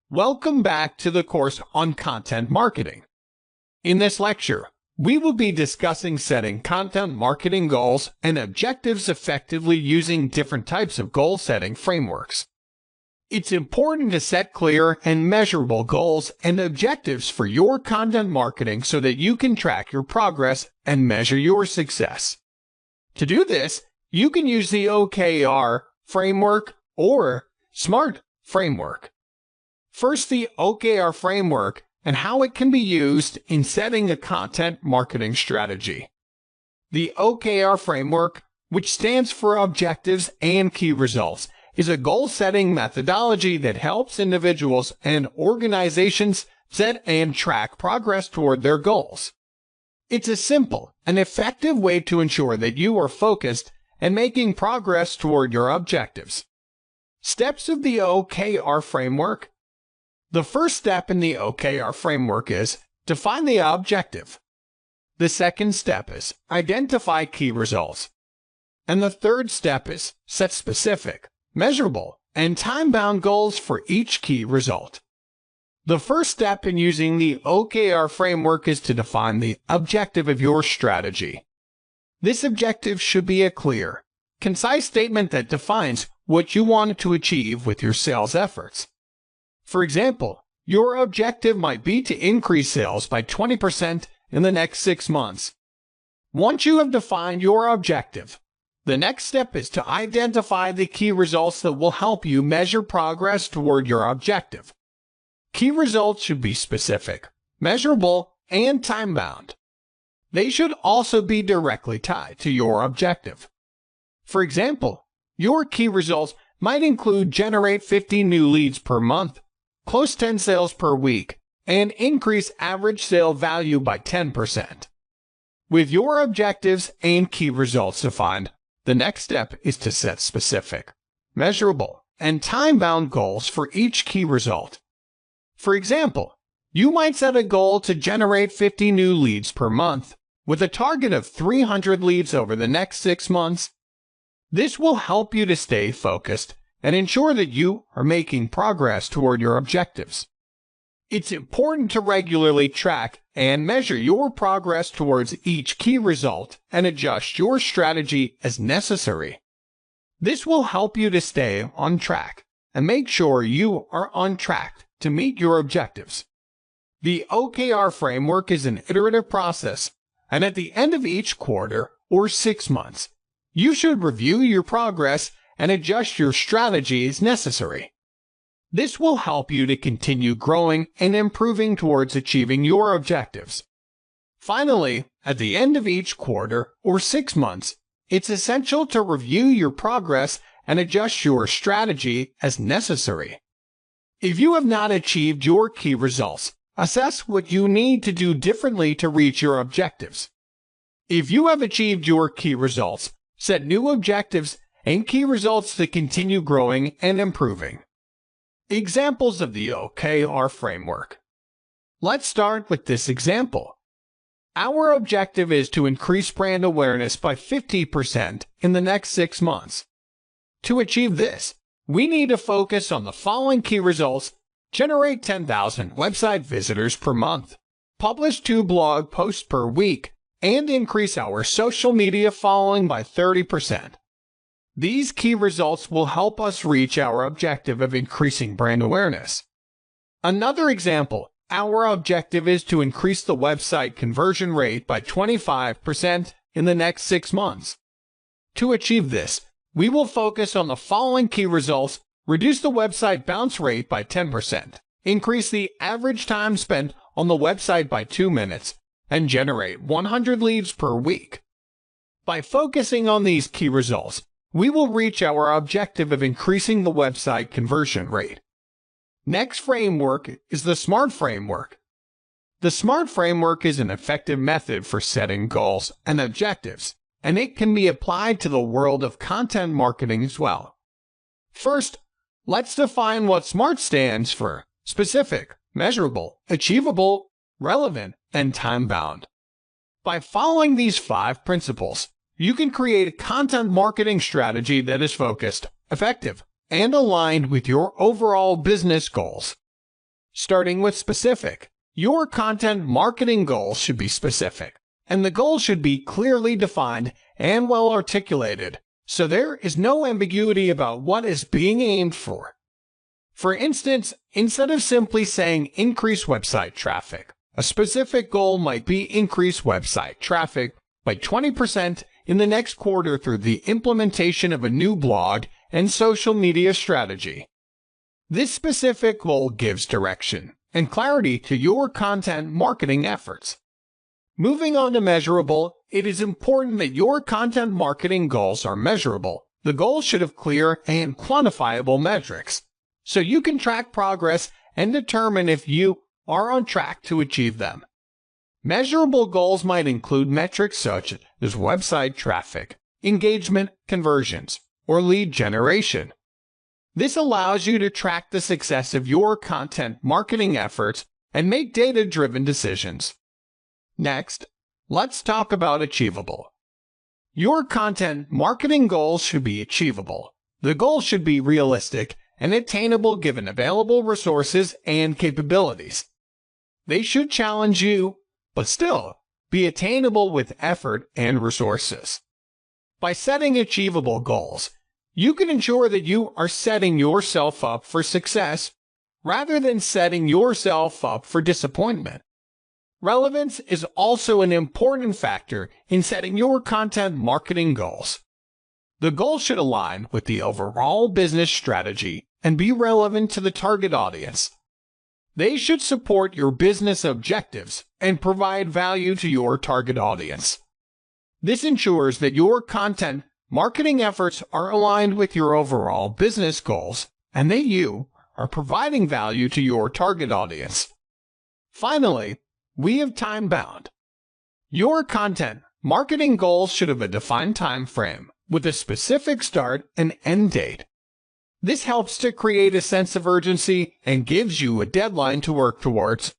Welcome back to the course on content marketing. In this lecture, we will be discussing setting content marketing goals and objectives effectively using different types of goal-setting frameworks. It's important to set clear and measurable goals and objectives for your content marketing so that you can track your progress and measure your success. To do this, you can use the OKR framework or SMART framework. First, the OKR framework and how it can be used in setting a content marketing strategy. The OKR framework, which stands for Objectives and Key Results, is a goal-setting methodology that helps individuals and organizations set and track progress toward their goals. It's a simple and effective way to ensure that you are focused and making progress toward your objectives. Steps of the OKR framework. The first step in the OKR framework is define the objective. The second step is identify key results. And the third step is set specific, measurable, and time-bound goals for each key result. The first step in using the OKR framework is to define the objective of your strategy. This objective should be a clear, concise statement that defines what you want to achieve with your sales efforts. For example, your objective might be to increase sales by 20% in the next 6 months. Once you have defined your objective, the next step is to identify the key results that will help you measure progress toward your objective. Key results should be specific, measurable, and time-bound. They should also be directly tied to your objective. For example, your key results might include generate 50 new leads per month, close 10 sales per week, and increase average sale value by 10%. With your objectives and key results defined, the next step is to set specific, measurable, and time-bound goals for each key result. For example, you might set a goal to generate 50 new leads per month, with a target of 300 leads over the next 6 months. This will help you to stay focused and ensure that you are making progress toward your objectives. It's important to regularly track and measure your progress towards each key result and adjust your strategy as necessary. This will help you to stay on track and make sure you are on track to meet your objectives. The OKR framework is an iterative process, and at the end of each quarter or 6 months, you should review your progress and adjust your strategy as necessary. This will help you to continue growing and improving towards achieving your objectives. Finally, at the end of each quarter or 6 months, it's essential to review your progress and adjust your strategy as necessary. If you have not achieved your key results, assess what you need to do differently to reach your objectives. If you have achieved your key results, set new objectives and key results to continue growing and improving. Examples of the OKR framework. Let's start with this example. Our objective is to increase brand awareness by 50% in the next 6 months. To achieve this, we need to focus on the following key results: generate 10,000 website visitors per month, publish 2 blog posts per week, and increase our social media following by 30%. These key results will help us reach our objective of increasing brand awareness. Another example, our objective is to increase the website conversion rate by 25% in the next 6 months. To achieve this, we will focus on the following key results: reduce the website bounce rate by 10%, increase the average time spent on the website by 2 minutes, and generate 100 leads per week. By focusing on these key results, we will reach our objective of increasing the website conversion rate. Next framework is the SMART framework. The SMART framework is an effective method for setting goals and objectives, and it can be applied to the world of content marketing as well. First, let's define what SMART stands for: specific, measurable, achievable, relevant, and time-bound. By following these 5 principles, you can create a content marketing strategy that is focused, effective, and aligned with your overall business goals. Starting with specific. Your content marketing goals should be specific, and the goal should be clearly defined and well articulated, so there is no ambiguity about what is being aimed for. For instance, instead of simply saying increase website traffic, a specific goal might be increase website traffic by 20% in the next quarter through the implementation of a new blog and social media strategy. This specific goal gives direction and clarity to your content marketing efforts. Moving on to measurable, it is important that your content marketing goals are measurable. The goals should have clear and quantifiable metrics, so you can track progress and determine if you are on track to achieve them. Measurable goals might include metrics such as website traffic, engagement, conversions, or lead generation. This allows you to track the success of your content marketing efforts and make data-driven decisions. Next, let's talk about achievable. Your content marketing goals should be achievable. The goal should be realistic and attainable given available resources and capabilities. They should challenge you, but still be attainable with effort and resources. By setting achievable goals, you can ensure that you are setting yourself up for success rather than setting yourself up for disappointment. Relevance is also an important factor in setting your content marketing goals. The goal should align with the overall business strategy and be relevant to the target audience. They should support your business objectives and provide value to your target audience. This ensures that your content marketing efforts are aligned with your overall business goals and that you are providing value to your target audience. Finally, we have time-bound. Your content marketing goals should have a defined time frame with a specific start and end date. This helps to create a sense of urgency and gives you a deadline to work towards.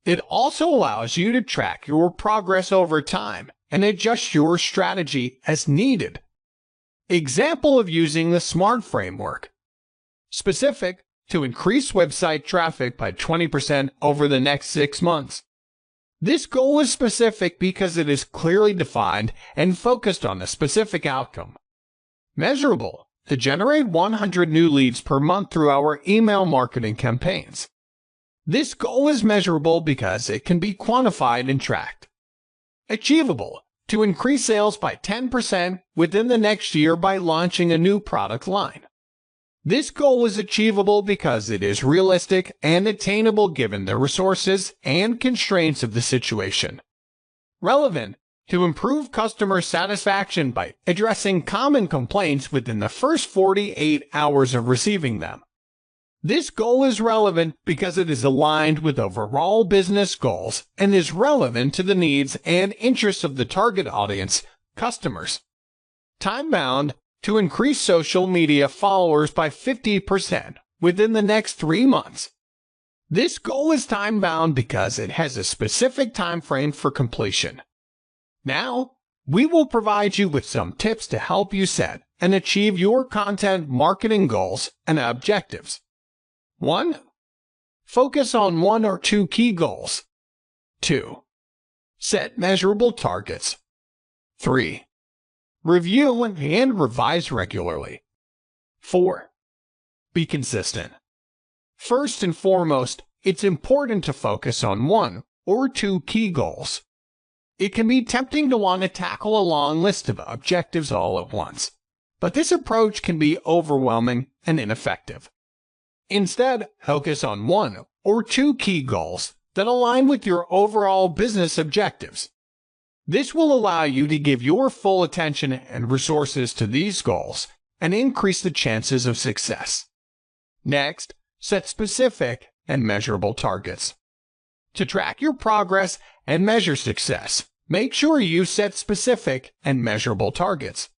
It also allows you to track your progress over time and adjust your strategy as needed. Example of using the SMART framework. Specific, to increase website traffic by 20% over the next 6 months. This goal is specific because it is clearly defined and focused on a specific outcome. Measurable, to generate 100 new leads per month through our email marketing campaigns. This goal is measurable because it can be quantified and tracked. Achievable, to increase sales by 10% within the next year by launching a new product line. This goal is achievable because it is realistic and attainable given the resources and constraints of the situation. Relevant, to improve customer satisfaction by addressing common complaints within the first 48 hours of receiving them. This goal is relevant because it is aligned with overall business goals and is relevant to the needs and interests of the target audience, customers. Time-bound, to increase social media followers by 50% within the next 3 months. This goal is time-bound because it has a specific time frame for completion. Now, we will provide you with some tips to help you set and achieve your content marketing goals and objectives. 1. Focus on 1 or 2 key goals. 2. Set measurable targets. 3. Review and revise regularly. 4. Be consistent. First and foremost, it's important to focus on 1 or 2 key goals. It can be tempting to want to tackle a long list of objectives all at once, but this approach can be overwhelming and ineffective. Instead, focus on 1 or 2 key goals that align with your overall business objectives. This will allow you to give your full attention and resources to these goals and increase the chances of success. Next, set specific and measurable targets. To track your progress and measure success, make sure you set specific and measurable targets.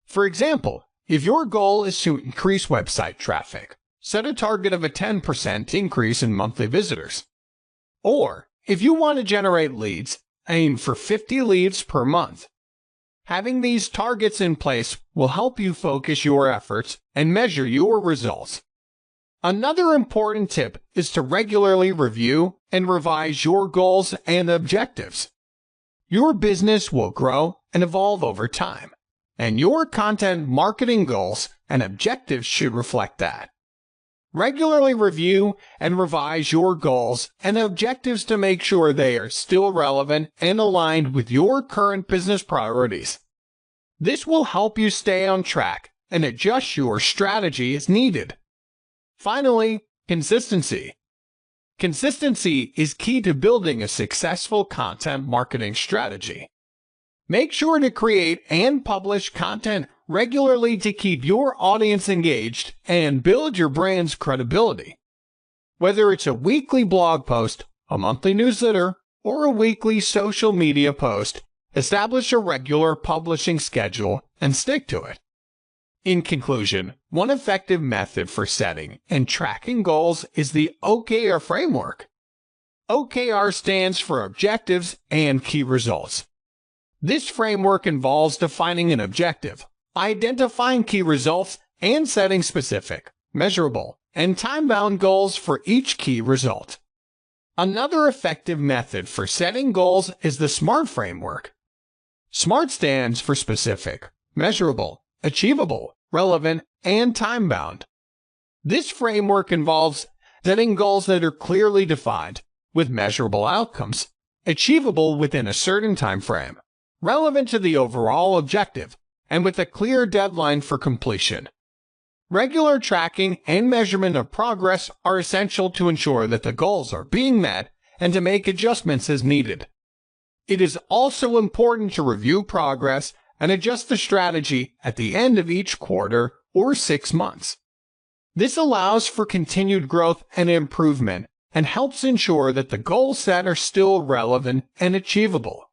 For example, if your goal is to increase website traffic, set a target of a 10% increase in monthly visitors. Or, if you want to generate leads, aim for 50 leads per month. Having these targets in place will help you focus your efforts and measure your results. Another important tip is to regularly review and revise your goals and objectives. Your business will grow and evolve over time, and your content marketing goals and objectives should reflect that. Regularly review and revise your goals and objectives to make sure they are still relevant and aligned with your current business priorities. This will help you stay on track and adjust your strategy as needed. Finally, consistency. Consistency is key to building a successful content marketing strategy. Make sure to create and publish content regularly to keep your audience engaged and build your brand's credibility. Whether it's a weekly blog post, a monthly newsletter, or a weekly social media post, establish a regular publishing schedule and stick to it. In conclusion, one effective method for setting and tracking goals is the OKR framework. OKR stands for Objectives and Key Results. This framework involves defining an objective, identifying key results, and setting specific, measurable, and time-bound goals for each key result. Another effective method for setting goals is the SMART framework. SMART stands for specific, measurable, achievable, relevant, and time-bound. This framework involves setting goals that are clearly defined, with measurable outcomes, achievable within a certain time frame, relevant to the overall objective, and with a clear deadline for completion. Regular tracking and measurement of progress are essential to ensure that the goals are being met and to make adjustments as needed. It is also important to review progress and adjust the strategy at the end of each quarter or 6 months. This allows for continued growth and improvement and helps ensure that the goals set are still relevant and achievable.